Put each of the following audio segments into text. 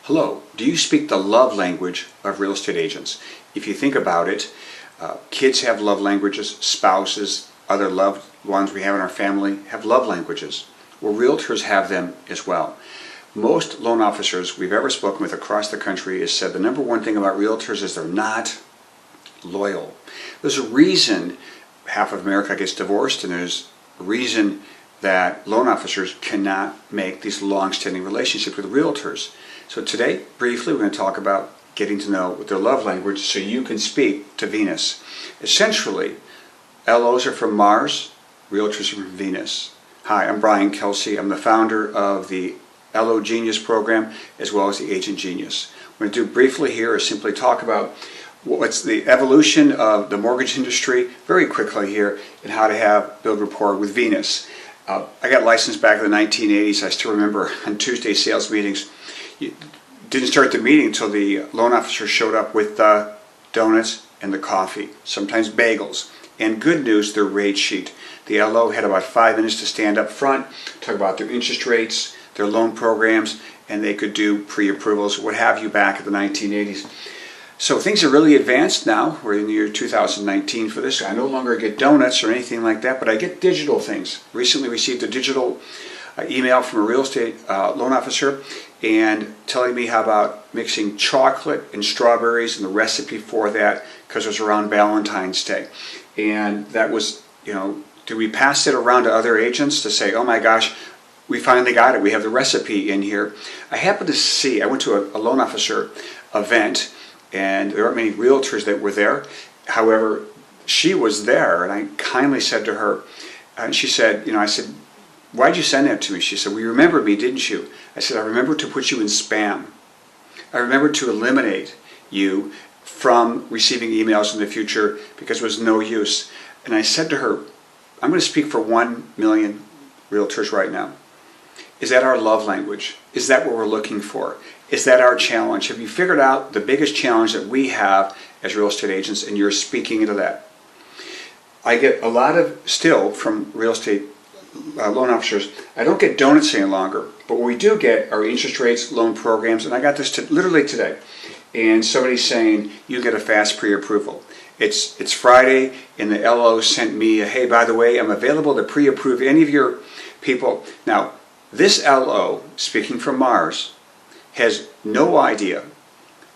Hello, do you speak the love language of real estate agents? If you think about it, kids have love languages, spouses, other loved ones we have in our family have love languages. Well, realtors have them as well. Most loan officers we've ever spoken with across the country has said the number one thing about realtors is they're not loyal. There's a reason half of America gets divorced, and there's a reason that loan officers cannot make these long-standing relationships with realtors. So today, briefly, we're going to talk about getting to know their love language so you can speak to Venus. Essentially, LOs are from Mars, realtors are from Venus. Hi, I'm Brian Kelsey. I'm the founder of the LO Genius program as well as the Agent Genius. What I'm going to do briefly here is simply talk about what's the evolution of the mortgage industry very quickly here and how to build rapport with Venus. I got licensed back in the 1980s. I still remember on Tuesday sales meetings, you didn't start the meeting until the loan officer showed up with the donuts and the coffee, sometimes bagels. And good news, their rate sheet. The LO had about 5 minutes to stand up front, talk about their interest rates, their loan programs, and they could do pre-approvals, what have you, back in the 1980s. So things are really advanced now. We're in the year 2019 for this. I no longer get donuts or anything like that, but I get digital things. Recently received a digital email from a real estate loan officer and telling me how about mixing chocolate and strawberries and the recipe for that because it was around Valentine's Day. And that was, did we pass it around to other agents to say, oh my gosh, we finally got it. We have the recipe in here. I happened to see, I went to a loan officer event, and there aren't many realtors that were there. However, she was there, and I kindly said to her, and she said, I said, why'd you send that to me? She said, well, you remember me, didn't you? I said, I remember to put you in spam. I remember to eliminate you from receiving emails in the future because it was no use. And I said to her, I'm going to speak for 1 million realtors right now. Is that our love language? Is that what we're looking for? Is that our challenge? Have you figured out the biggest challenge that we have as real estate agents, and you're speaking into that? I get a lot of, still, from real estate loan officers, I don't get donuts any longer, but what we do get are interest rates, loan programs, and I got this literally today. And somebody's saying, you get a fast pre-approval. It's Friday, and the LO sent me, hey, by the way, I'm available to pre-approve any of your people. Now, this LO, speaking from Mars, has no idea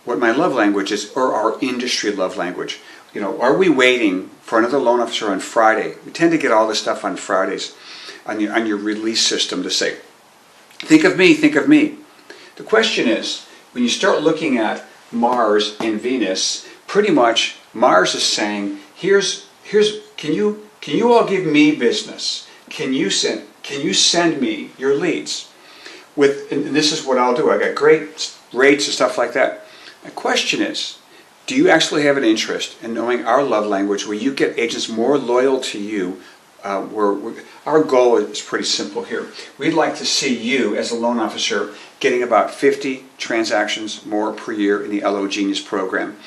what my love language is or our industry love language. Are we waiting for another loan officer on Friday? We tend to get all this stuff on Fridays on your release system to say, think of me, think of me. The question is, when you start looking at Mars and Venus, pretty much Mars is saying, can you all give me business? Can you send me your leads? And this is what I'll do. I got great rates and stuff like that. My question is, do you actually have an interest in knowing our love language where you get agents more loyal to you? Our goal is pretty simple here. We'd like to see you as a loan officer getting about 50 transactions more per year in the LO Genius program.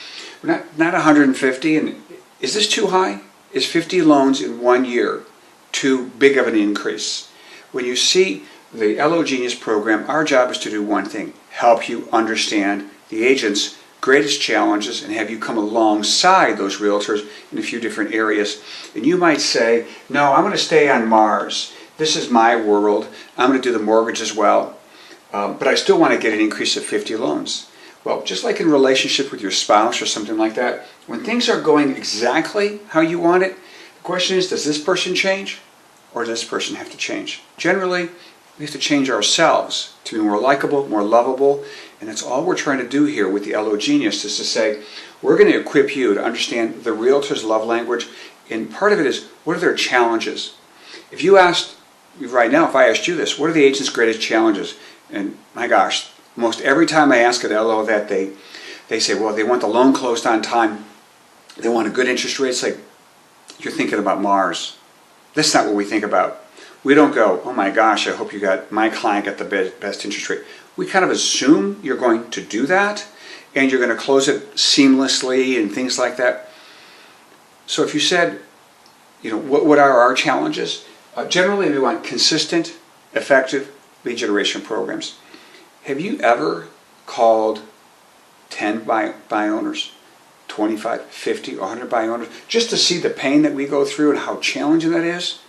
We're not 150, and is this too high? Is 50 loans in 1 year too big of an increase? When you see the LO Genius program, our job is to do one thing: help you understand the agent's greatest challenges and have you come alongside those realtors in a few different areas. And you might say, no, I'm going to stay on Mars. This is my world. I'm going to do the mortgage as well. But I still want to get an increase of 50 loans. Well, just like in a relationship with your spouse or something like that, when things are going exactly how you want it, the question is, does this person change or does this person have to change? Generally, we have to change ourselves to be more likable, more lovable, and that's all we're trying to do here with the LO Genius, is to say, we're going to equip you to understand the realtor's love language, and part of it is, what are their challenges? If you asked, right now, if I asked you this, what are the agent's greatest challenges? And my gosh, most every time I ask an LO that, they say, well, they want the loan closed on time, they want a good interest rate. It's like, you're thinking about Mars. That's not what we think about. We don't go, oh my gosh, I hope my client got the best interest rate. We kind of assume you're going to do that and you're going to close it seamlessly and things like that. So if you said, what are our challenges? Generally, we want consistent, effective lead generation programs. Have you ever called 10 buy owners, 25, 50, 100 buy owners, just to see the pain that we go through and how challenging that is?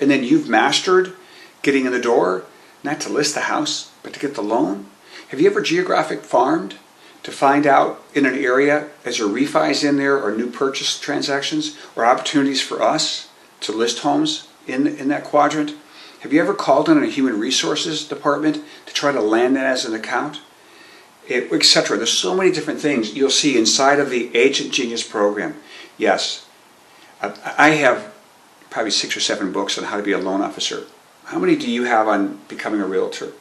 And then you've mastered getting in the door, not to list the house, but to get the loan? Have you ever geographic farmed to find out in an area, as your refis in there or new purchase transactions or opportunities for us to list homes in that quadrant? Have you ever called in a human resources department to try to land that as an account? Etc. There's so many different things you'll see inside of the Agent Genius program. Yes, I have probably 6 or 7 books on how to be a loan officer. How many do you have on becoming a realtor?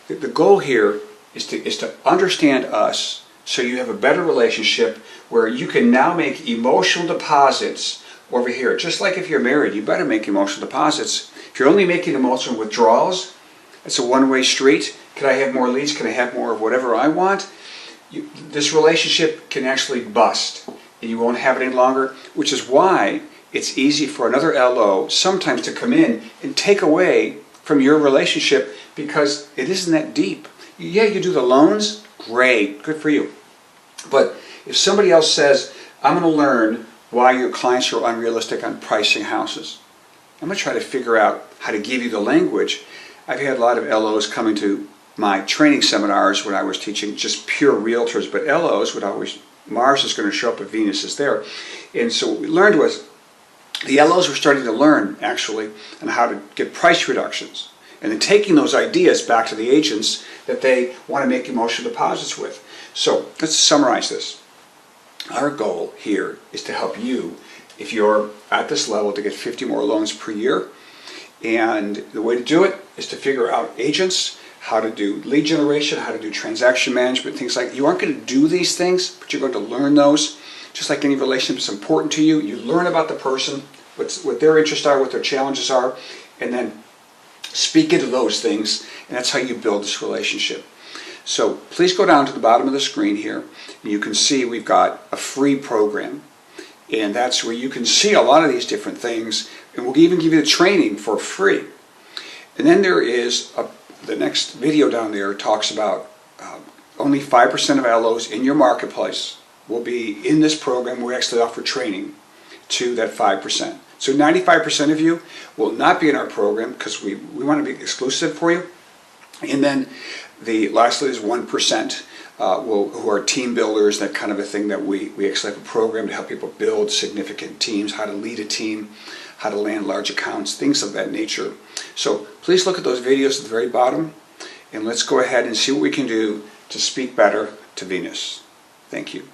The goal here is to understand us so you have a better relationship where you can now make emotional deposits over here. Just like if you're married, you better make emotional deposits. If you're only making emotional withdrawals, it's a one-way street. Can I have more leads? Can I have more of whatever I want? This relationship can actually bust, and you won't have it any longer, which is why it's easy for another LO sometimes to come in and take away from your relationship because it isn't that deep. Yeah, you do the loans, great, good for you. But if somebody else says, I'm going to learn why your clients are unrealistic on pricing houses, I'm going to try to figure out how to give you the language. I've had a lot of LOs coming to my training seminars when I was teaching just pure realtors, but LOs would always, Mars is going to show up if Venus is there. And so what we learned was the LOs were starting to learn actually on how to get price reductions and then taking those ideas back to the agents that they want to make emotional deposits with. So let's summarize this. Our goal here is to help you, if you're at this level, to get 50 more loans per year. And the way to do it is to figure out agents, how to do lead generation, how to do transaction management, things like that. You aren't going to do these things, but you're going to learn those. Just like any relationship is important to you, you learn about the person, what their interests are, what their challenges are, and then speak into those things, and that's how you build this relationship. So please go down to the bottom of the screen here, and you can see we've got a free program, and that's where you can see a lot of these different things, and we'll even give you the training for free. And then there is the next video down there talks about only 5% of LOs in your marketplace will be in this program. We actually offer training to that 5%. So 95% of you will not be in our program because we want to be exclusive for you. And then lastly is 1% who are team builders, that kind of a thing that we actually have a program to help people build significant teams, how to lead a team, how to land large accounts, things of that nature. So please look at those videos at the very bottom, and let's go ahead and see what we can do to speak better to Venus. Thank you.